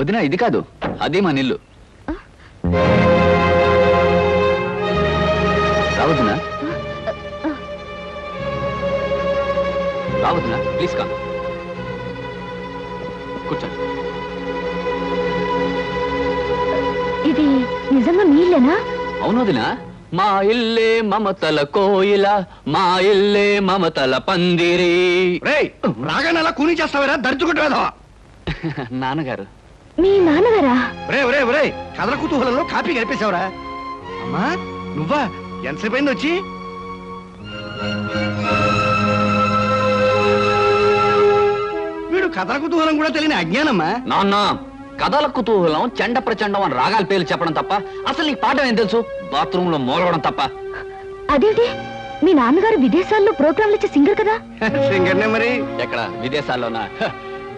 వదినా ఇది కాదు, అదే మన ఇల్లు. రావద్దునా రావద్దునా, ప్లీజ్ కా కూర్చోండి. ఇది నిజంగా మీ ఇల్లేనా? అవును వదినా, మా ఇల్లే మమతల కోయిల, మా ఇల్లే మమతల పందిరి. రాగానే అలా కూని చేస్తావరా దర్చుకుంటావా? నాన్నగారు. మీ నాన్నగారా? కథల కుతూహలంలో కాపీ కలిపేశావురా. అమ్మా నువ్వా? ఎంతసేపు అయింది వచ్చి? వీడు కథల కుతూహలం కూడా తెలియని అజ్ఞానమ్మా. నాన్న, కథల కుతూహలం చెండ ప్రచండం అని రాగాల పేర్లు చెప్పడం తప్ప అసలు నీకు పాఠం ఏం తెలుసు? బాత్రూమ్ లో మూలవడం తప్ప. అదేంటి, మీ నాన్నగారు విదేశాల్లో ప్రోగ్రాంలు ఇచ్చే సింగర్ కదా? సింగర్నే మరి. ఎక్కడ విదేశాల్లోనా?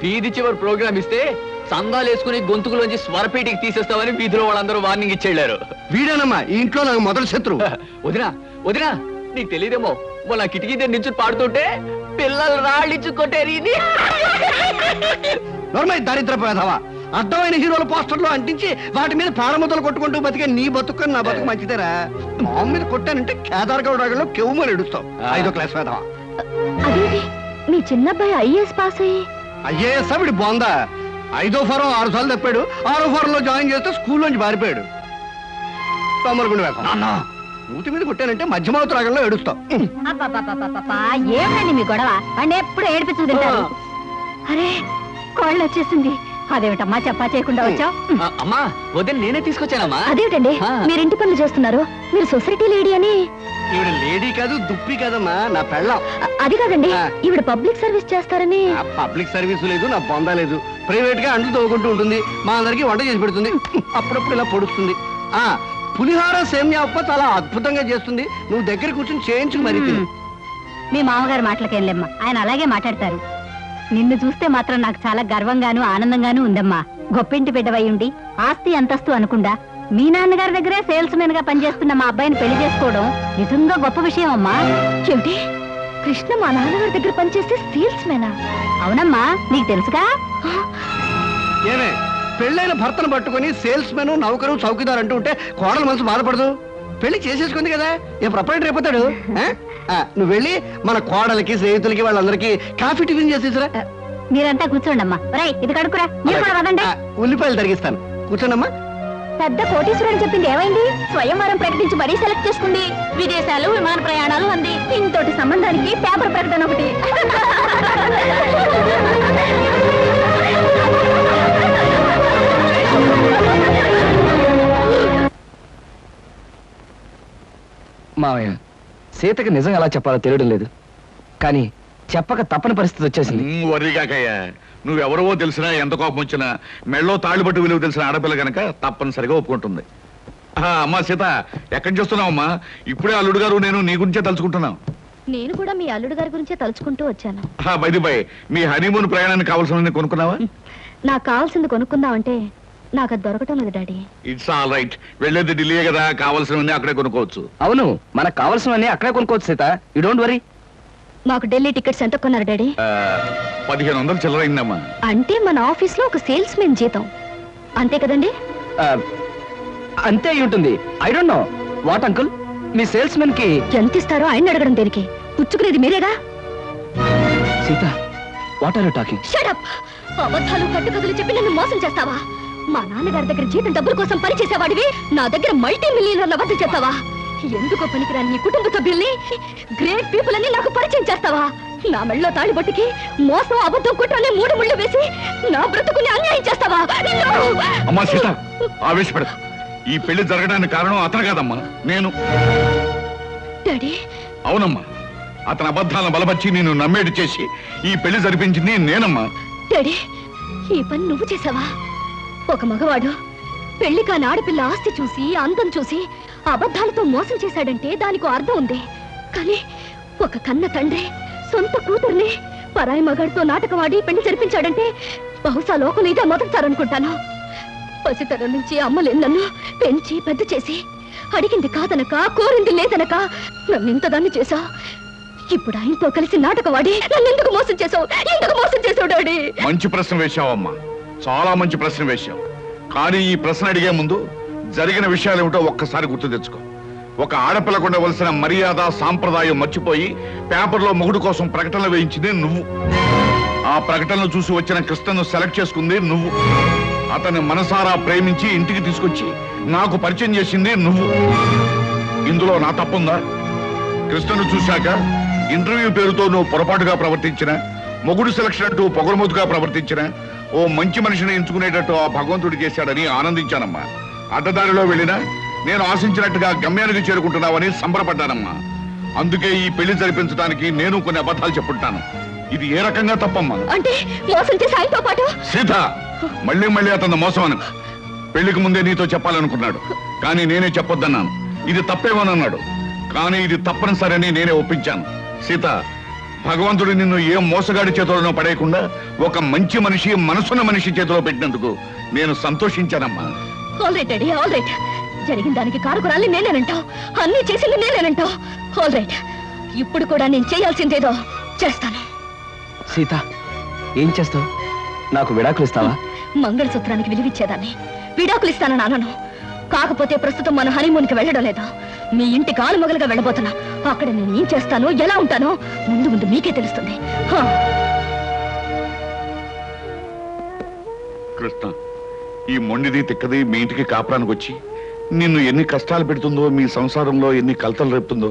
వీధి చివరి ప్రోగ్రామ్ ఇస్తే సందాలు వేసుకుని గొంతుకులోంచి స్వరపేటికి తీసేస్తామని వీధిలో వాళ్ళందరూ వార్నింగ్ ఇచ్చేళ్లారు. వీడేనమ్మా ఈ ఇంట్లో నాకు మొదటి శత్రువు. వదినా వదినా, నీకు తెలియదేమో, మొన్న కిటికీ దగ్గర నించుని పాడుతుంటే పిల్లలు రాళ్ళించుకొట్టేరి. దరిద్ర పేదవా, అర్థమైన హీరోల పోస్టర్లు అంటించి వాటి మీద ప్రాణముద్దలు కొట్టుకుంటూ బతికే నీ బతుకు నా బతుకు మంచిదేరా. మామ మీద కొట్టానంటే కేదార్గౌడ్ రాగంలో కెవ్వుమని ఎడుస్తావు. 5వ క్లాస్ పేదవా. అదేంటి, మీ చిన్నబ్బాయి ఐఏఎస్ పాస్ అయ్యి? ఐఏఎస్ వీడి బోందా. 5వ ఫారం 6 సార్లు తప్పాడు. 6వ ఫారంలో జాయిన్ చేస్తే స్కూల్లోంచి పారిపోయాడు. తొమ్మలగుండి వేస్తాం. మూతి మీద కొట్టానంటే మధ్యమావతి రాగంలో ఏడుస్తావు. ఏమండి మీ గొడవ? వాడిని ఎప్పుడు ఏడిపించు తింటారు. అరే కోళ్ళు వచ్చేసింది. అదేమిటమ్మా చెప్పా చేయకుండా వచ్చావు? అమ్మా వదిన నేనే తీసుకొచ్చానమ్మా. అదేమిటండి మీరు ఇంటి పనులు చేస్తున్నారు? మీరు సొసైటీ లేడీ అని. ఈవిడ లేడీ కాదు, దుప్పి కాదమ్మా, నా పెళ్ళం. అది కాదండి, ఈవిడ పబ్లిక్ సర్వీస్ చేస్తారని. పబ్లిక్ సర్వీస్ లేదు, నా బొందా లేదు. ప్రైవేట్ గా అంట్లు తవ్వుకుంటూ ఉంటుంది, మా అందరికి వంట చేసి పెడుతుంది, అప్పుడప్పుడు ఇలా పొడుస్తుంది. పులిహార సేమ్యా ఉప్ప చాలా అద్భుతంగా చేస్తుంది. నువ్వు దగ్గర కూర్చొని చేయించు మరి. మీ మామగారు మాటలకేం లేమ్మా, ఆయన అలాగే మాట్లాడతారు. నిన్ను చూస్తే మాత్రం నాకు చాలా గర్వంగాను ఆనందంగాను ఉందమ్మా. గొప్పింటి బిడ్డవై ఉండి ఆస్తి అంతస్తు అనుకుండా మీ నాన్నగారి దగ్గరే సేల్స్ మెన్ గా పనిచేస్తున్న మా అబ్బాయిని పెళ్లి చేసుకోవడం నిజంగా గొప్ప విషయం అమ్మా. ఏమిటి, కృష్ణ మా నాన్నగారి దగ్గర పనిచేస్తే సేల్స్ మెనా? అవునమ్మా, నీకు తెలుసుగా. ఏమే, పెళ్ళైన భర్తను పట్టుకుని సేల్స్ మెన్, నౌకరు, చౌకీదార్ అంటూ ఉంటే కోడలు మనసు బాధపడదు? పెళ్లి చేసేసుకుంది కదా, ఏ ప్రొపరేటర్ అయిపోతాడు. నువ్వు వెళ్ళి మన కోడలకి, స్నేహితులకి, వాళ్ళందరికీ కాఫీ టిఫిన్ చేసేసరా. మీరంతా కూర్చోండి అమ్మా. ఇది కడుకురా. ఉల్లిపాయలు తరిగిస్తాను, కూర్చోండమ్మా. పెద్ద కోటీశ్వరుడు చెప్పింది ఏమైంది? స్వయంవరం ప్రకటించి మరీ సెలెక్ట్ చేసుకుంది. విదేశాలు, విమాన ప్రయాణాలు అంది. ఇంతటి సంబంధానికి పేపర్ ప్రకటన ఒకటి. మావయ్య, సీతకి నిజం ఎలా చెప్పాలో తెలియడం లేదు, కానీ చెప్పక తప్పని పరిస్థితి వచ్చేసింది. వరిగాకయ్యా, నువ్వెవరవో తెలిసినా, ఎంత కోపం వచ్చినా, మెళ్ళో తాళ్ళుబట్టు విలువ తెలిసిన ఆడపిల్ల గనక తప్పనిసరిగా ఒప్పుకుంటుంది. అమ్మా సీత, ఎక్కడి చూస్తున్నావమ్మా? ఇప్పుడే అల్లుడు గారు నేను నీ గురించే తలుచుకుంటున్నాం. నేను కూడా మీ అల్లుడు గారి గురించే తలుచుకుంటూ వచ్చాను. బైది బై, మీ హనీమూన్ ప్రయాణానికి కావాల్సిన కొనుక్కున్నావా? నాకు కావాల్సింది కొనుక్కుందామంటే నాకు అది దొరకటం లేదు డాడీ. ఇట్స్ ఆల్ రైట్, వెళ్ళేది ఢిల్లీ కదా, కావాల్సినవన్నీ అక్కడే కొనుక్కోవచ్చు. అవును, మనకు కావాల్సినవన్నీ అక్కడే కొనుక్కోవచ్చు సీత, యు డోంట్ వరీ. మాకు ఢిల్లీ టికెట్స్ ఎంత కొన్నారు డాడీ? 1500 చిల్లరైందమ్మా. అంటే మన ఆఫీస్ లో ఒక సేల్స్ మెన్ జీతం అంతే కదండి? అంతే అయి ఉంటుంది. I don't know what uncle, మీ సేల్స్ మెన్ కి ఎంత ఇస్తారో ఆయన అడగడం దేనికి? పుచ్చుకునేది మీరేగా. Sita, what are you talking? Shut up. అబద్ధాలు కట్టుకథలు చెప్పి నన్ను మోసం చేస్తావా? మా నాన్నగారి దగ్గర జీతం డబ్బుల కోసం పనిచేసేవాడివి నా దగ్గర మల్టీ మిలియనర్ల వద్ద చెప్తావా? ఎందుకో పనికిరాని నీ కుటుంబ సభ్యుల్ని, గ్రేట్ పీపుల్ అని నాకు పరిచయం చేస్తావా? నా మెళ్ళలో తాళిబొట్టుకి మోసం, అబద్ధం, కుట్రని 3 ముళ్ళు వేసి నా బ్రతుకుని అన్యాయం చేస్తావా? అమ్మా సీత, ఆవేశపడ. ఈ పెళ్లి జరగడానికి కారణం అతను కాదమ్మా, నేను. డాడీ. అవునమ్మా, అతని అబద్ధాలను బలపరిచి నేను నమ్మేటి చేసి ఈ పెళ్లి జరిపించింది నేనమ్మా. డాడీ, ఈ పని నువ్వు చేసావా? ఒక మగవాడు పెళ్లి కాని ఆడపిల్ల ఆస్తి చూసి, అందం చూసి అబద్ధాలతో మోసం చేశాడంటే దానికి అర్థం ఉంది. కానీ ఒక కన్న తండ్రి సొంత కూతుర్ని పరాయి మగాడితో నాటకవాడి పెళ్లి జరిపించాడంటే బహుశా లోకం ఇదే మొదటిసారనుకుంటాను. పసితనం నుంచి అమ్మలే నన్ను పెంచి పెద్ద చేసి అడిగింది కాదనక, కోరింది లేదనక నన్ను ఇంతదాన్ని చేశావు. ఇప్పుడు ఆయనతో కలిసి నాటకవాడి నన్ను ఎందుకు మోసం చేశావు? ఎందుకు మోసం చేశావు డాడీ? మంచి ప్రశ్న వేశావమ్మా. చాలా మంచి ప్రశ్న వేశావు. కానీ ఈ ప్రశ్న అడిగే ముందు జరిగిన విషయాలు ఏమిటో ఒక్కసారి గుర్తు తెచ్చుకో. ఒక ఆడపిల్లకు ఉండవలసిన మర్యాద సాంప్రదాయం మర్చిపోయి పేపర్లో మొగుడు కోసం ప్రకటనలు వేయించింది నువ్వు. ఆ ప్రకటనలు చూసి వచ్చిన కృష్ణను సెలెక్ట్ చేసుకుంది నువ్వు. అతన్ని మనసారా ప్రేమించి ఇంటికి తీసుకొచ్చి నాకు పరిచయం చేసింది నువ్వు. ఇందులో నా తప్పుందా? కృష్ణను చూశాక ఇంటర్వ్యూ పేరుతో నువ్వు పొరపాటుగా ప్రవర్తించిన, మొగుడు సెలక్షన్ అంటూ పొగరమోతుగా ప్రవర్తించిన, ఓ మంచి మనిషిని ఎంచుకునేటట్టు ఆ భగవంతుడు చేశాడని ఆనందించానమ్మా. అడ్డదారిలో వెళ్ళినా నేను ఆశించినట్టుగా గమ్యానికి చేరుకుంటున్నావని సంబరపడ్డానమ్మా. అందుకే ఈ పెళ్లి జరిపించడానికి నేను కొన్ని అబద్ధాలు చెప్పుంటాను. ఇది ఏ రకంగా తప్పమ్మా? అంటే మోసం చేసి ఆయనతో పాటు సీత, మళ్ళీ మళ్ళీ అతను మోసం అను. పెళ్లికి ముందే నీతో చెప్పాలనుకున్నాడు, కానీ నేనే చెప్పొద్దన్నాను. ఇది తప్పేమోనన్నాడు, కానీ ఇది తప్పనిసరని నేనే ఒప్పించాను. సీత, భగవంతుడు నిన్ను ఏ మోసగాడి చేతిలోనో పడేయకుండా ఒక మంచి మనిషి, మనసున్న మనిషి చేతిలో పెట్టినందుకు నేను సంతోషించానమ్మా. All right daddy, all right. జరిగిన దానికి కారుకురాలి నేనేనంటావు, అన్ని చేసింది నేనేనంటావు. ఆల్ రైట్, ఇప్పుడు కూడా నేను చేయాల్సిందేదో చేస్తాను. సీత, ఏం చేస్తావు? నాకు విడాకులు ఇస్తావా? మంగళసూత్రానికి విలువిచ్చేదాన్ని విడాకులు ఇస్తానని అనను. కాకపోతే ప్రస్తుతం మన హనీమూన్కి వెళ్ళడం లేదా, మీ ఇంటి కాలు మొగలుగా వెళ్ళబోతున్నా. అక్కడ నేను ఏం చేస్తానో, ఎలా ఉంటానో ముందు ముందు మీకే తెలుస్తుంది. కృష్ణ, ఈ మొండిది తిక్కది మీ ఇంటికి కాపురానికి వచ్చి నిన్ను ఎన్ని కష్టాలు పెడుతుందో, మీ సంసారంలో ఎన్ని కలతలు రేపుతుందో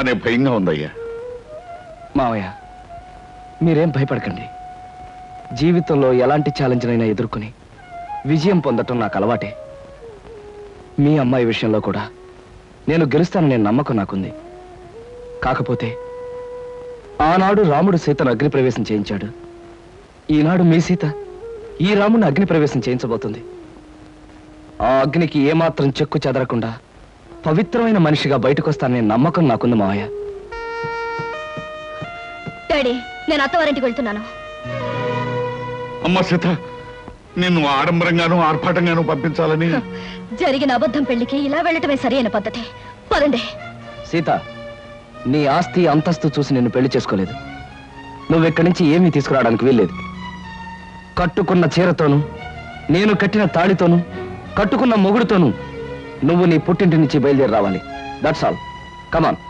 అనే భయంగా ఉందయ్యా. మావయ్య, మీరేం భయపడకండి. జీవితంలో ఎలాంటి ఛాలెంజ్నైనా ఎదుర్కొని విజయం పొందటం నాకు అలవాటే. మీ అమ్మాయి విషయంలో కూడా నేను గెలుస్తాననే నమ్మకం నాకుంది. కాకపోతే ఆనాడు రాముడు సీతను అగ్నిప్రవేశం చేయించాడు. ఈనాడు మీ సీత ఈ రాముడిని అగ్నిప్రవేశం చేయించబోతుంది. ఆ అగ్నికి ఏమాత్రం చెక్కు చెదరకుండా పవిత్రమైన మనిషిగా బయటకొస్తాననే నమ్మకం నాకుంది మావయ్య. డాడీ, నేను అత్తవారింటికి వెళ్తున్నాను. అమ్మ సీత, నిన్ను ఆడంబరంగానూ ఆర్భాటంగానూ పంపించాలని జరిగిన అబద్ధం పెళ్లికి ఇలా వెళ్ళటమే సరైన పద్ధతి. పదండి. సీత, నీ ఆస్తి అంతస్తు చూసి నిన్ను పెళ్లి చేసుకోలేదు. నువ్వెక్కడి నుంచి ఏమీ తీసుకురావడానికి వీల్లేదు. కట్టుకున్న చీరతోనూ, నేను కట్టిన తాళితోనూ, కట్టుకున్న మొగుడుతోనూ నువ్వు నీ పుట్టింటి నుంచి బయలుదేరి రావాలి. That's all. కమాన్.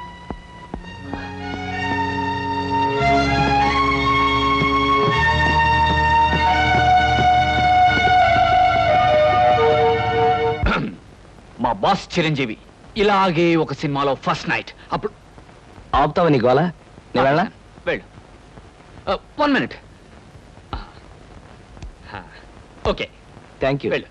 మా బాస్ చిరంజీవి ఇలాగే ఒక సినిమాలో ఫస్ట్ నైట్. అప్పుడు ఆపుతావా నీ గోలా? నేను వెళ్ళా? వెళ్ళు. 1 minute. Okay, thank you. వెళ్ళు.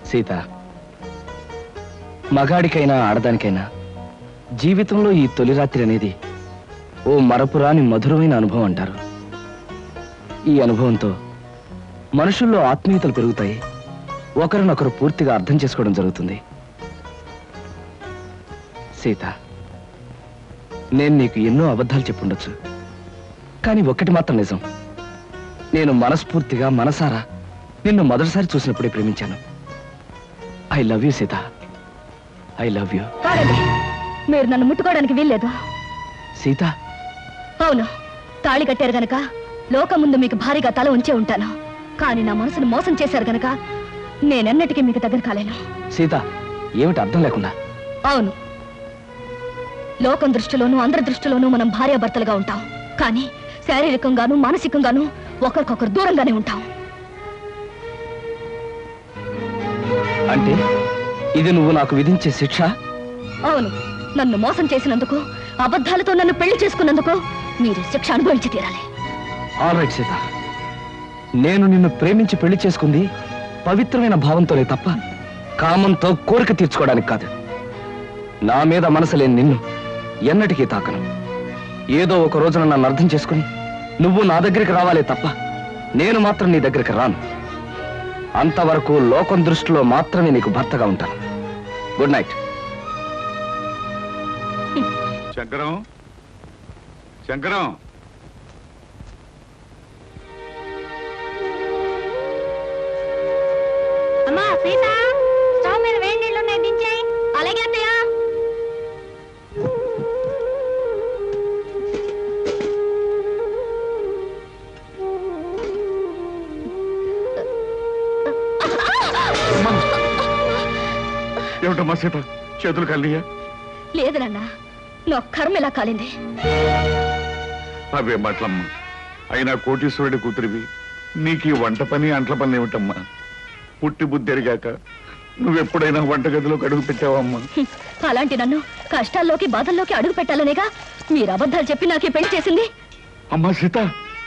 సీత, మగాడికైనా ఆడదానికైనా జీవితంలో ఈ తొలి రాత్రి అనేది ఓ మరపురాని మధురమైన అనుభవం అంటారు. ఈ అనుభవంతో మనుషుల్లో ఆత్మీయతలు పెరుగుతాయి. ఒకరినొకరు పూర్తిగా అర్థం చేసుకోవడం జరుగుతుంది. సీత, నేను నీకు ఎన్నో అబద్ధాలు చెప్పుండొచ్చు, కానీ ఒక్కటి మాత్రం నిజం. నేను మనస్ఫూర్తిగా మనసారా నిన్ను మొదటిసారి చూసినప్పుడే ప్రేమించాను. I love you Sita, I love you. కాదండి, మీరు నన్ను ముట్టుకోవడానికి వీల్లేదు. సీత, అవును, తాళి కట్టారు గనక లోకం ముందు మీకు భారీగా తల ఉంచే ఉంటాను. కానీ నా మనసును మోసం చేశారు గనక నేనెన్నటికీ మీకు దగ్గర కాలేను. సీత, ఏమిటి అర్థం లేకుండా? అవును, లోకం దృష్టిలోనూ అందరి దృష్టిలోనూ మనం భార్యాభర్తలుగా ఉంటాం. కానీ శారీరకంగానూ మానసికంగానూ ఒకరికొకరు దూరంగానే ఉంటాం. అంటే ఇది నువ్వు నాకు విధించే శిక్ష? అవును, నన్ను మోసం చేసినందుకు, అబద్ధాలతో నన్ను పెళ్లి చేసుకున్నందుకు మీరు శిక్ష అనుభవించి తీరాలి. ఆల్ రైట్ సీత, నేను నిన్ను ప్రేమించి పెళ్లి చేసుకుంది పవిత్రమైన భావంతోనే తప్ప కామంతో కోరిక తీర్చుకోవడానికి కాదు. నా మీద మనసు లేని నిన్ను ఎన్నటికీ తాకను. ఏదో ఒక రోజున నన్ను అర్థం చేసుకుని నువ్వు నా దగ్గరికి రావాలే తప్ప నేను మాత్రం నీ దగ్గరికి రాను. అంతవరకు లోకం దృష్టిలో మాత్రమే నీకు భర్తగా ఉంటాను. Good night. Shankaram, Shankaram, Sita stove మీద వేడి నీళ్ళు ఉన్నాయి దించేయి. అలాగే అత్తయ్య. ఏమిటమ్మా సీత, చేతులు కలియా? లేదు నాన్న, నా కర్మ ఇలా కాలింది. అవే మాటలమ్మా. అయినా కోటీశ్వరుడి కూతురివి, నీకు ఈ వంట పని అంట్ల పని ఏమిటమ్మా? పుట్టి బుద్ధి ఎరిగాక నువ్వెప్పుడైనా వంటగదిలోకి అడుగు పెట్టావమ్మా? అలాంటి నన్ను కష్టాల్లోకి బాధల్లోకి అడుగు పెట్టాలనేగా మీరు అబద్ధాలు చెప్పి నాకే పెళ్లి చేసింది. అమ్మా సీత,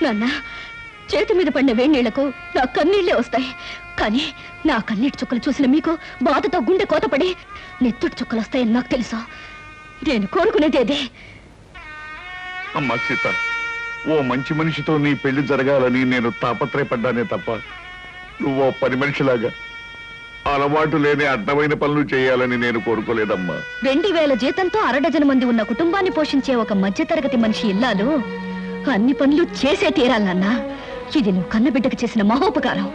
నాన్న, చేతి మీద పడిన వేడి నీళ్లకు నా కన్నీళ్లే వస్తాయి. కానీ నా కన్నీటి చుక్కలు చూసిన మీకు బాధతో గుండె కోతపడి నెత్తుటి చుక్కలు వస్తాయని నాకు తెలుసు. నేను కోరుకునేది అదే. అమ్మా సీత, ఓ మంచి మనిషితో నీ పెళ్లి జరగాలని నేను తాపత్రయపడ్డానే తప్ప నువ్వో పని మనిషిలాగా అలవాటు లేని అడ్డమైన పనులు చేయాలని నేను కోరుకోలేదమ్మా. 2000 జీతంతో అరడజన మంది ఉన్న కుటుంబాన్ని పోషించే ఒక మధ్యతరగతి మనిషి ఇల్లాలు అన్ని పనులు చేసే తీరాలన్నా. ఇది నువ్వు కన్నబిడ్డకు చేసిన మహోపకారం.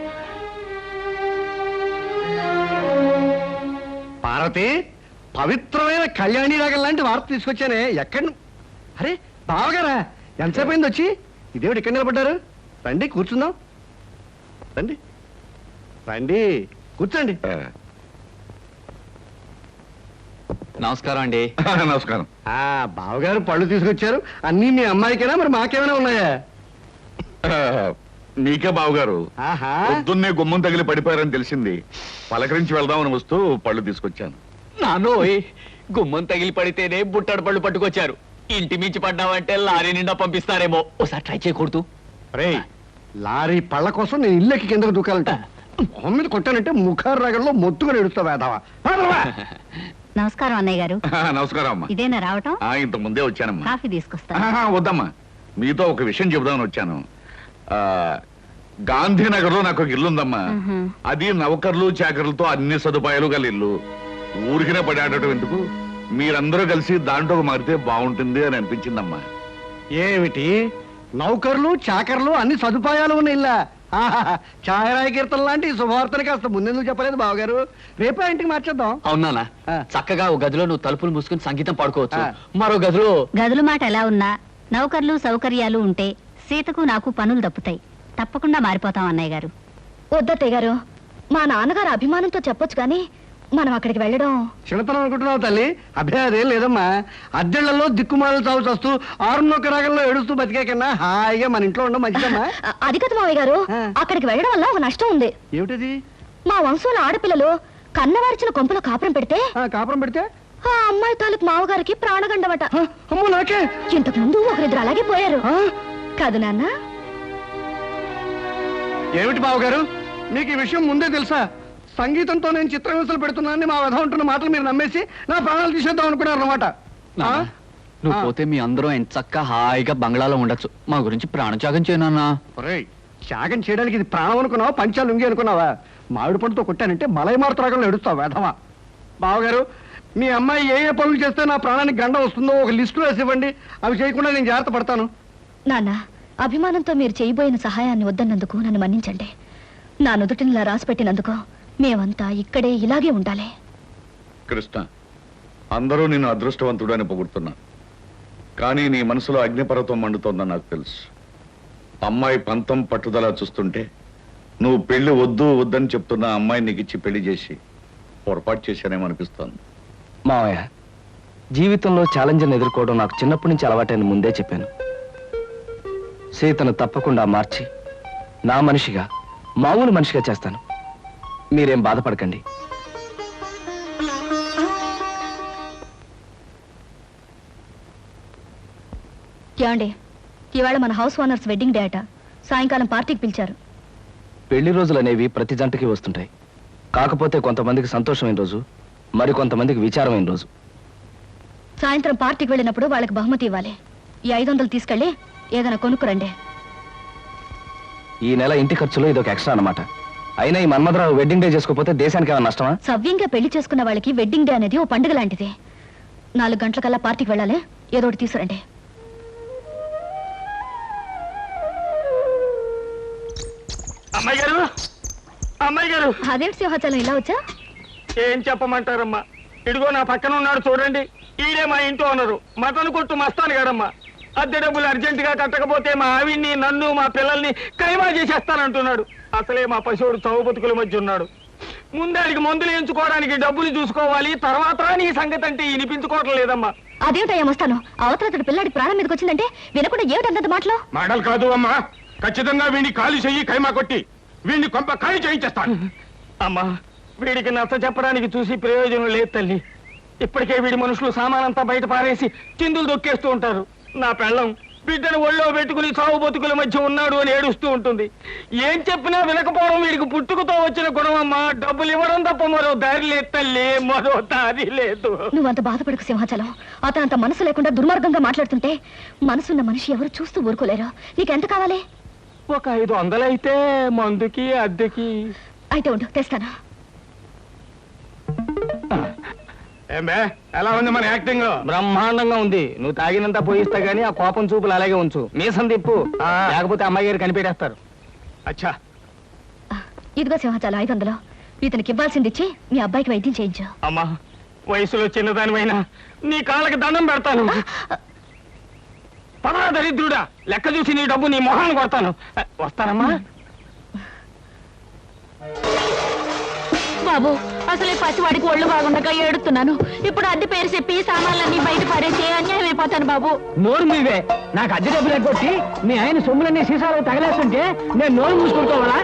పార్వతి, పవిత్రమైన కళ్యాణి రాగం లాంటి వార్త తీసుకొచ్చానే. ఎక్కడ అరే బావగారా, ఎంతసేపు అయింది వచ్చి? ఇదేమిటి ఇక్కడ నిలబడ్డారు? రండి కూర్చుందాం. రండి రండి కూర్చోండి. నమస్కారం అండి. నమస్కారం. బావగారు పళ్ళు తీసుకొచ్చారు. అన్నీ మీ అమ్మాయికేనా, మరి మాకేమైనా ఉన్నాయా? నీకే బావగారు. ఆహా, పొద్దున్నే గుమ్మం తగిలి పడిపోయారని తెలిసింది. పలకరించి వెళ్దామని వస్తూ పళ్ళు తీసుకొచ్చాను. నానోయ్, గుమ్మం తగిలి పడితేనే బుట్టడు పళ్ళు పట్టుకొచ్చారు. ఇంటి మించి పడ్డావంటే లారీ నిండా పంపిస్తారేమో. ఒకసారి ట్రై చేయకూడదు. రే, లారీ పళ్ళ కోసం నేను ఇల్లెక్కి కిందకు దూకాలంట. మొహం మీద కొట్టానంటే ముఖారు రాగంలో మొత్తుగా ఎడుస్తావు వేదావా. నమస్కారం అన్నయ్య గారు. నమస్కారం అమ్మా. ఇదేనా రావటం? ఇంత ముందే వచ్చానమ్మా. కాఫీ తీసుకొస్తా. వద్దమ్మా, మీతో ఒక విషయం చెబుదామని వచ్చాను. గాంధీనగర్ లో నాకు ఒక ఇల్లు ఉందమ్మా. అది నౌకర్లు చాకర్లతో అన్ని సదుపాయాలు గల ఇల్లు. ఊరికినే పడి ఆడటం ఎందుకు, మీరందరూ కలిసి దాంట్లో మారితే బాగుంటుంది అని అనిపించిందమ్మా. ఏమిటి, నౌకర్లు చాకర్లు అన్ని సదుపాయాలు ఉన్న ఇల్లా? ఛాయరాయ కీర్తన లాంటి శుభవార్తని కాస్త ముందెందుకు చెప్పలేదు బావగారు? రేపే ఇంటికి మార్చేద్దాం. అవునా? చక్కగా ఒక గదిలో నువ్వు తలుపులు మూసుకుని సంగీతం పాడుకోవచ్చు. మరో గదిలో గదుల మాట ఎలా ఉన్నా నౌకర్లు సౌకర్యాలు ఉంటే సీతకు నాకు పనులు తప్పుతాయి. తప్పకుండా మారిపోతాం అన్నయ్య గారు. వద్దత్తయ్య గారు, మా నాన్నగారు అభిమానంతో చెప్పొచ్చు కానీ మనం అక్కడికి వెళ్ళడం చిన్నతనం అనుకుంటున్నావు తల్లి. అభ్యాదేం లేదమ్మా. అద్దెళ్లలో దిక్కుమాలు చావు చస్తూ 6 రాగంలో ఏడుస్తూ బతికే కన్నా హాయిగా మన ఇంట్లో ఉండడం మంచిదమ్మా. అది కదా మావయ్య గారు, అక్కడికి వెళ్ళడం వల్ల ఒక నష్టం ఉంది. ఏమిటది? మా వంశంలో ఆడపిల్లలు కన్నవారిచిన కొంపలో కాపురం పెడితే కాపురం పెడితే ఆ అమ్మాయి తాలూకు మావగారికి ప్రాణగండవట. అమ్మో నాకే. ఇంతకు ముందు ఒకరిద్దరు అలాగే పోయారు కాదు నాన్న? ఏమిటి బావగారు, మీకు ఈ విషయం ముందే తెలుసా? సంగీతంతో నేను చిత్రహింసలు పెడుతున్నానని మా వధ ఉంటున్న మాటలు మీరు నమ్మేసి నా ప్రాణాలు తీసేద్దాం అనుకున్నారు అన్నమాట. నువ్వు పోతే మీ అందరం ఎంత చక్కగా హాయిగా బంగ్లాలో ఉండొచ్చు. మా గురించి ప్రాణత్యాగం చేయనా? త్యాగం చేయడానికి ఇది ప్రాణం అనుకున్నావా, పంచాలు ఉంగి అనుకున్నావా? మామిడి పండుతో కొట్టానంటే మలైమారుత రాగంలో ఎడుస్తావు వేధవా. బావగారు, మీ అమ్మాయి ఏ ఏ పనులు చేస్తే నా ప్రాణానికి గండం వస్తుందో ఒక లిస్టు వేసి ఇవ్వండి. అవి చేయకుండా నేను జాగ్రత్త పడతాను. నాన్న, అభిమానంతో మీరు చేయబోయిన సహాయాన్ని వద్దన్నందుకు నన్ను మన్నించండి. నా నుదుటినిలా రాసి పెట్టినందుకు మేమంతా ఇక్కడే ఇలాగే ఉండాలి. కృష్ణ, అందరూ నిన్ను అదృష్టవంతుడని పొగుడుతున్నా, కానీ నీ మనసులో అగ్నిపర్వతం మండుతోందని నాకు తెలుసు. అమ్మాయి పంతం పట్టుదల చూస్తుంటే నువ్వు పెళ్లి వద్దు వద్దని చెప్తున్న అమ్మాయి నీకు ఇచ్చి పెళ్లి చేసి పొరపాటు చేశానేమో అనిపిస్తోంది. మావయ్య, జీవితంలో ఛాలెంజ్ని ఎదుర్కోవడం నాకు చిన్నప్పటి నుంచి అలవాటైన ముందే చెప్పాను. సీతను తప్పకుండా మార్చి నా మనిషిగా, మామూలు మనిషిగా చేస్తాను. మీరేం బాధపడకండి. ఏమండి, ఇవాళ మన హౌస్ ఓనర్స్ వెడ్డింగ్ డే అట. సాయంకాలం పార్టీకి పిలిచారు. పెళ్లి రోజులు అనేవి ప్రతి జంటకి వస్తుంటాయి. కాకపోతే కొంతమందికి సంతోషమైన రోజు, మరి కొంతమందికి విచారమైన రోజు. సాయంత్రం పార్టీకి వెళ్ళినప్పుడు వాళ్ళకి బహుమతి ఇవ్వాలి. ఈ 500 తీసుకెళ్ళి ఏదైనా కొనుక్కురండి. ఈ నెల ఇంటి ఖర్చులో ఇదొక ఎక్స్ట్రా అన్నమాట. అయినా ఈ మన్మధరావు వెడ్డింగ్ డే చేసుకోకపోతే దేశానికి ఏమైనా నష్టమా? సవ్యంగా పెళ్లి చేసుకున్న వాళ్ళకి వెడ్డింగ్ డే అనేది ఓ పండుగ లాంటిది. 4 గంటలకల్లా పార్టీకి వెళ్ళాలి. ఏదో ఒకటి తీసుకురండి. అమ్మాయి గారు, అమ్మాయి గారు అదేమిటి సింహాచలం ఇలా వచ్చా? ఏం చెప్పమంటారమ్మా, ఇదిగో నా పక్కన ఉన్నాడు చూడండి, ఈడే మా ఇంటి ఓనరు మటన్ కొట్టు మస్తాను గారమ్మా. అద్దె డబ్బులు అర్జెంట్ గా కట్టకపోతే మా ఆవిడ్ని, నన్ను, మా పిల్లల్ని కైమా చేసేస్తానంటున్నాడు. అసలే మా పశువుడు చౌ బతుకుల మధ్య ఉన్నాడు. ముందాడికి మందులు ఎంచుకోవడానికి డబ్బులు చూసుకోవాలి, తర్వాత నీ సంగతి అంటే వినిపించుకోవటం లేదమ్మా. అదేమిటయ్యా వస్తాను, అవతల పిల్లాడి ప్రాణం మీదకి వచ్చిందంటే వినకుండా ఏమిటంత మాటలు? మాటలు కాదు అమ్మా, ఖచ్చితంగా వీడిని ఖాళీ చెయ్యి, కైమా కొట్టి వీడిని కొంప ఖాళీ చేయించేస్తాను. అమ్మా, వీడికి నచ్చ చెప్పడానికి చూసి ప్రయోజనం లేదు తల్లి. ఇప్పటికే వీడి మనుషులు సామానంతా బయట పారేసి చిందులు దొక్కేస్తూ ఉంటారు. నా పెళ్ళం బిడ్డను ఒళ్ళో పెట్టుకుని చావు బతుకుల మధ్య ఉన్నాడు అని ఏడుస్తూ ఉంటుంది. ఏం చెప్పినా వినకపోవడం వీడికి పుట్టుకతో వచ్చిన గుణమమ్మా. డబ్బులు ఇవ్వడం తప్ప మరో దారి లేదు తల్లి, మరో దారి లేదు. నువ్వంత బాధపడకు సింహాచలం. అతనంత మనసు లేకుండా దుర్మార్గంగా మాట్లాడుతుంటే మనసున్న మనిషి ఎవరు చూస్తూ ఊరుకోలేరు. నీకెంత కావాలి? ఒక 500 అయితే మందుకి అద్దెకి. అయితే ఉండు, తెస్తాను. ఏమే ఎలా ఉంది మన యాక్టింగ్? బ్రహ్మాండంగా ఉంది. నువ్వు తాగినంత పోయిస్తా గానీ ఆ కోపం చూపులు అలాగే ఉంచు. మీసం తిప్పు, లేకపోతే అమ్మాయి గారు కనిపెట్టేస్తారు. అచ్చా, ఇదిగో సింహాచలం 500. ఇతనికి ఇవ్వాల్సింది ఇచ్చి మీ అబ్బాయికి వైద్యం చేయించు. అమ్మా, వయసులో చిన్నదానివైనా నీ కాళ్ళకి దండం పెడతాను. పదరా దరిద్రుడా, లెక్క చూసి నీ డబ్బు నీ మొహాన్ని కొడతాను. వస్తానమ్మా. బాబు, అసలే పసివాడికి ఒళ్ళు బాగుండగా ఏడుతున్నాను. ఇప్పుడు అద్దె పేరు చెప్పి సామాన్లన్నీ బయట పారేసి అన్యాయం అయిపోతాను బాబు. నోరు మీవే. నాకు అద్దె డబ్బులు ఎగ్గొట్టి మీ ఆయన సొమ్ములన్నీ సీసాలు తగలేస్తుంటే నేను నోరు మూసుకుంటావాలా?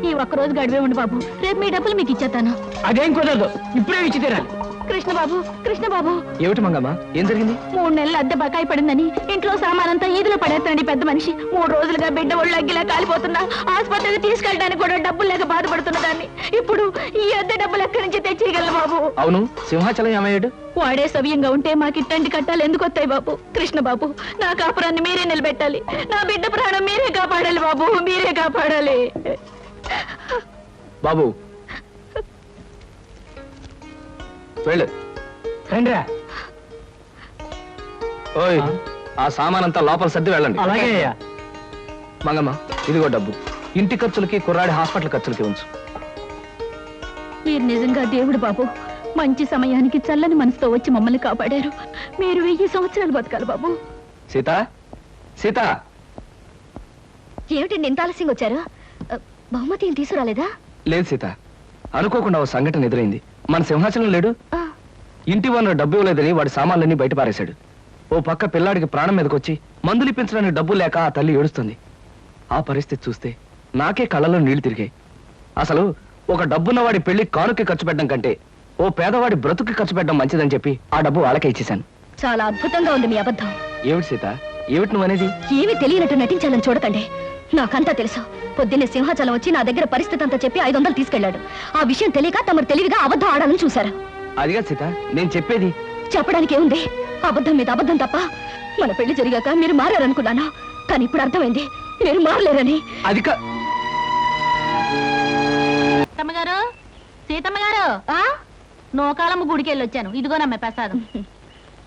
ఈ ఒక్కరోజు గడివే ఉండి బాబు, రేపు మీ డబ్బులు మీకు ఇచ్చేస్తాను. అదేం కుదరదు, ఇప్పుడే ఇచ్చి తీరాలి. కృష్ణ బాబు, ఏమిటి మంగమ్మ, ఏం జరిగింది? 3 నెలలు అద్దె బకాయి పడిందని ఇంట్లో సామానంతా ఈదులో పడేస్తానండి పెద్ద మనిషి. 3 రోజులుగా బిడ్డ ఒళ్ళు అగ్గిలా కాలిపోతున్నా, ఆసుపత్రికి తీసుకెళ్ళడానికి కూడా డబ్బులు లేక బాధపడుతున్న దాన్ని. ఇప్పుడు ఈ అద్దె డబ్బులు ఎక్కడి నుంచి తెచ్చేయగలను బాబు? అవును, సింహాచలం ఏమయ్యాడు? వాడే సవ్యంగా ఉంటే మాకు ఇట్టండి కట్టాలి ఎందుకు వస్తాయి బాబు? కృష్ణ బాబు, నా కాపురాన్ని మీరే నిలబెట్టాలి. నా బిడ్డ ప్రాణం మీరే కాపాడాలి బాబు, మీరే కాపాడాలి. బాబు వెళ్ళు. రండిరా. ఓయ్, ఆ సామానంతా లోపల సర్ది వెళ్ళండి. అలాగే అయ్యా. మంగమ్మ, ఇదిగో డబ్బు. ఇంటి ఖర్చులకి, కుర్రాడి హాస్పిటల్ ఖర్చులకి ఉంచు. మీరు నిజంగా దేవుడు బాబు. మంచి సమయానికి చల్లని మనసుతో వచ్చి మమ్మల్ని కాపాడారు. మీరు 1000 సంవత్సరాలు బతకాలి బాబు. సీత, సీత. ఏమిటండి ఇంత ఆలస్యంగా వచ్చారు? బహుమతి ఏం తీసుకురాలేదా? లేదు సీత, అనుకోకుండా ఓ సంఘటన ఎదురైంది. మన సింహాచలం లేడు, ఆ, ఇంటి వల్ల డబ్బు ఇవ్వలేదని వాడి సామాన్లన్నీ బయట పారేశాడు. ఓ పక్క పిల్లాడికి ప్రాణం మీదకొచ్చి మందులు ఇప్పించడానికి డబ్బు లేక ఆ తల్లి ఏడుస్తుంది. ఆ పరిస్థితి చూస్తే నాకే కళ్ళలో నీళ్లు తిరిగాయి. అసలు ఒక డబ్బున్న వాడి పెళ్లి కానుకి ఖర్చు పెట్టడం కంటే ఓ పేదవాడి బ్రతుకి ఖర్చు పెట్టడం మంచిదని చెప్పి ఆ డబ్బు వాళ్ళకే ఇచ్చేశాను. చాలా అద్భుతంగా ఉంది మీ అబద్ధం. ఏమిటి సీత, ఏమిటి నువ్వు అనేది? ఏమీ తెలియనట్టు నటించాలని చూడకండి. నాకంతా తెలుసు. పొద్దున్నే సింహాచలం వచ్చి నా దగ్గర పరిస్థితి అంతా చెప్పి 500 తీసుకెళ్లాడు. ఆ విషయం తెలియక తమరు తెలివిగా అబద్ధం ఆడాలని చూశారు. అదిగా సీత, నేను చెప్పేది. చెప్పడానికి ఏముంది? అబద్ధం మీద అబద్ధం తప్ప. మన పెళ్లి జరిగాక మీరు మారారనుకున్నాను, కానీ ఇప్పుడు అర్థమైంది మీరు మారలేరని. అది సీతమ్మగారు, సీతమ్మగారు, నోకాలమ్మ గుడికి వెళ్ళొచ్చాను. ఇదిగోనమ్మ ప్రసాదం.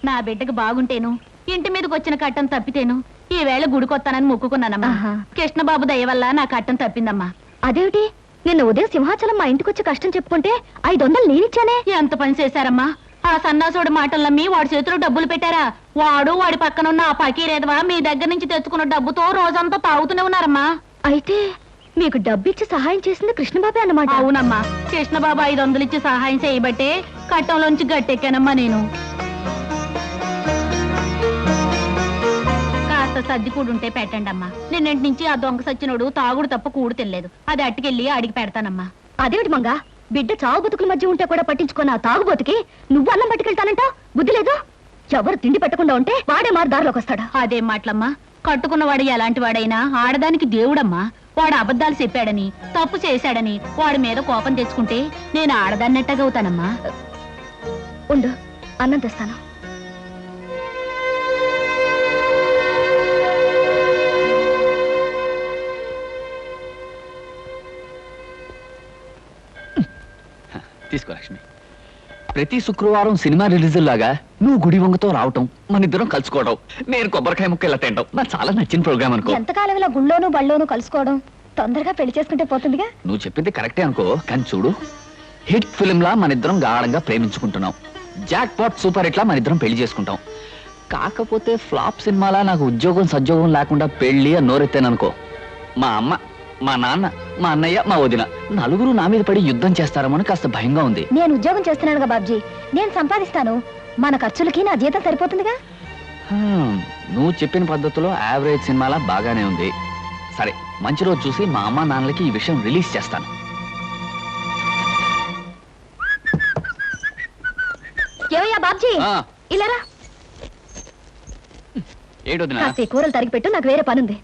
నా బిడ్డకు బాగుంటేను, ఇంటి మీదకి వచ్చిన కట్టం తప్పితేను ఈ వేళ గుడికొత్తానని మొక్కుకున్నానమ్మా. కృష్ణబాబు దయ వల్ల నా కట్టం తప్పిందమ్మా. అదేమిటి, నిన్న ఉదయం సింహాచలం మా ఇంటికి వచ్చి కష్టం చెప్పుకుంటే 500 నేనిచ్చానే. ఎంత పని చేశారమ్మా? ఆ సన్నాసుడి మాటలు నమ్మి వాడి చేతిలో డబ్బులు పెట్టారా? వాడు వాడి పక్కనున్న ఆ పకీరేదవా మీ దగ్గర నుంచి తెచ్చుకున్న డబ్బుతో రోజంతా తాగుతూనే ఉన్నారమ్మా. అయితే మీకు డబ్బిచ్చి సహాయం చేసింది కృష్ణబాబే అన్నమాట. అవునమ్మా, కృష్ణబాబు 500 ఇచ్చి సహాయం చేయబట్టే కట్టంలోంచి గట్టెక్కానమ్మా నేను. కాస్త సర్ది కూడుంటే పెట్టండి అమ్మా. నిన్నటి నుంచి ఆ దొంగ సచ్చినోడు తాగుడు తప్ప కూడు తినలేదు. అది అట్టుకెళ్ళి అడిగి పెడతానమ్మా. అదేమిటి మంగా, బిడ్డ చావు బతుకుల మధ్య ఉంటే కూడా పట్టించుకున్న ఆ తాగుబోతుకి నువ్వు అన్నం పట్టుకెళ్తానంట? బుద్ధి లేదు. ఎవరు తిండి పెట్టకుండా ఉంటే వాడే మారు దారిలోకి వస్తాడా? అదేం మాటలమ్మా, కట్టుకున్నవాడు ఎలాంటి వాడైనా ఆడదానికి దేవుడమ్మా. వాడు అబద్ధాలు చెప్పాడని, తప్పు చేశాడని వాడి మీద కోపం తెచ్చుకుంటే నేను ఆడదాన్నట్టగవుతానమ్మా. ఉండు, అన్నం తెస్తాను. తీసుకో లక్ష్మి. ప్రతి శుక్రవారం సినిమా రిలీజుల్లాగా నువ్వు గుడి వంగతో రావటం, మన ఇద్దరం కలుసుకోవడం, నేను కొబ్బరికాయ ముక్క ఇలా తింటాం నాకు చాలా నచ్చిన ప్రోగ్రామ్ అనుకో. ఎంతకాలం ఇలా గుళ్ళోను బళ్ళోను కలుసుకోవడం? తొందరగా పెళ్లి చేసుకుంటే పోతుందిగా. నువ్వు చెప్పింది కరెక్టే అనుకో, కానీ చూడు, హిట్ ఫిల్మ్ లా మన ఇద్దరం గాఢంగా ప్రేమించుకుంటున్నాం. జాక్ పాట్ సూపర్ హిట్ లా మన ఇద్దరం పెళ్లి చేసుకుంటాం. కాకపోతే ఫ్లాప్ సినిమాలా నాకు ఉద్యోగం సద్యోగం లేకుండా పెళ్లి అని నోరెత్తాననుకో, మా అమ్మ, మా నాన్న, మా అన్నయ్య, మా వదిన నలుగురు నా మీద పడి యుద్ధం చేస్తారేమో కాస్త భయంగా ఉంది. నేను ఉద్యోగం చేస్తున్నానుగా బాబ్జీ, నేను సంపాదిస్తాను. మన ఖర్చులకి నా జీతం సరిపోతుందిగా. నువ్వు చెప్పిన పద్ధతిలో యావరేజ్ సినిమాలా బాగానే ఉంది. సరే, మంచి రోజు చూసి మా అమ్మ నాన్నలకి ఈ విషయం రిలీజ్ చేస్తాను. ఏమయ్యా బాబ్జీ, ఆ. ఇలారా. ఏంటొద్దునా? కాస్త కూరలు తరిగి పెట్టు, నాకు వేరే పనుంది.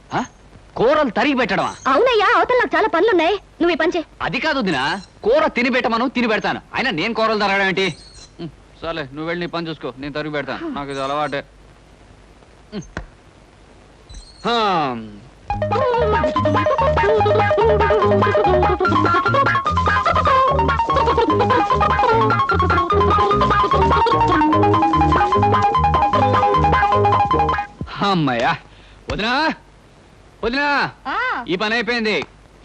కూరలు తరిగి పెట్టడమా? అవునయ్యా, అవతల నాకు చాలా పనులున్నాయి. నువ్వు ఈ పని చేయి. అది కాదు వదినా, కూర తిని పెట్టమను, తిని పెడతాను. అయినా నేను కూరలు తరగడం ఏంటి? సరే, నువ్వు వెళ్ళి నీ పని చూసుకో, నేను తరిగి పెడతాను. నాకు ఇది అలవాటే. అమ్మయ్యా, వదినా వదినా, ఈ పని అయిపోయింది.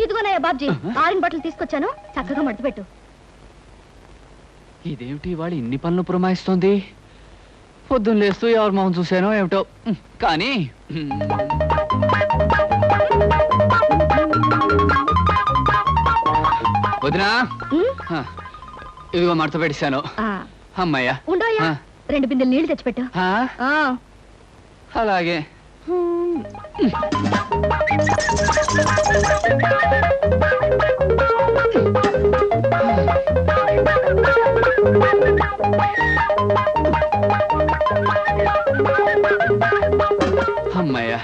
ఇదిగోనయ్యా బాబ్జీ, ఆరిన బట్టలు తీసుకొచ్చాను, చక్కగా మడత పెట్టు. ఇదేమిటి వాడు ఇన్ని పనులు పురమాయిస్తోంది? పొద్దున్న లేస్తూ ఎవరి మొహం చూశానో ఏమిటో. కానీ వదినా, ఇదిగో మడత పెట్టేశాను. అమ్మయ్యా. ఉండోయ్యా, 2 బిందెలు నీళ్లు తెచ్చిపెట్టు. అలాగే. అమ్మయ్యా.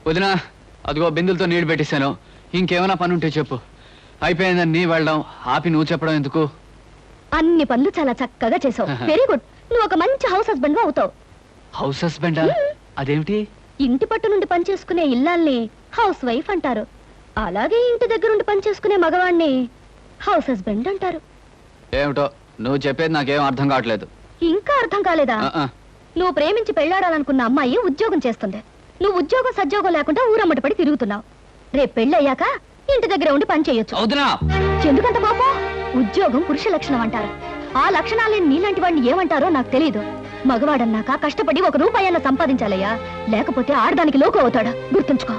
వదినా, అదిగో బిందులతో నీళ్లు పెట్టేశాను. ఇంకేమైనా పని ఉంటే చెప్పు. అయిపోయిందని నీ వెళ్ళడం ఆపి నువ్వు చెప్పడం ఎందుకు? అన్ని పనులు చాలా చక్కగా చేసావు. Very good. నువ్వు ఒక మంచి హౌస్ హస్బెండ్ అవుతావు. హౌస్ హస్బెండా? అదేమిటి? ఇంటి పట్టు నుండి పని చేసుకునే ఇల్లాల్ని హౌస్ వైఫ్ అంటారు. అలాగే ఇంటి దగ్గర నుండి పని చేసుకునే మగవాణ్ణి హౌస్ హస్బెండ్ అంటారు. ఏమిటో నువ్వు చెప్పేది నాకేం అర్థం కావట్లేదు. ఇంకా అర్థం కాలేదా? నువ్వు ప్రేమించి పెళ్లాడాలనుకున్న అమ్మాయి ఉద్యోగం చేస్తుంది. నువ్వు ఉద్యోగం సద్యోగం లేకుండా ఊరమ్మటి పడి తిరుగుతున్నావు. రేపు పెళ్లి అయ్యాక ఇంటి దగ్గర ఉండి పని చేయొచ్చు. ఎందుకంత పాపం? ఉద్యోగం పురుష లక్షణం అంటారు. ఆ లక్షణాలేని నీలాంటి వాడిని ఏమంటారో నాకు తెలియదు. మగవాడన్నాక కష్టపడి 1 రూపాయన్న సంపాదించాలయ్యా, లేకపోతే ఆడదానికి లోకు అవుతాడా? గుర్తుంచుకో.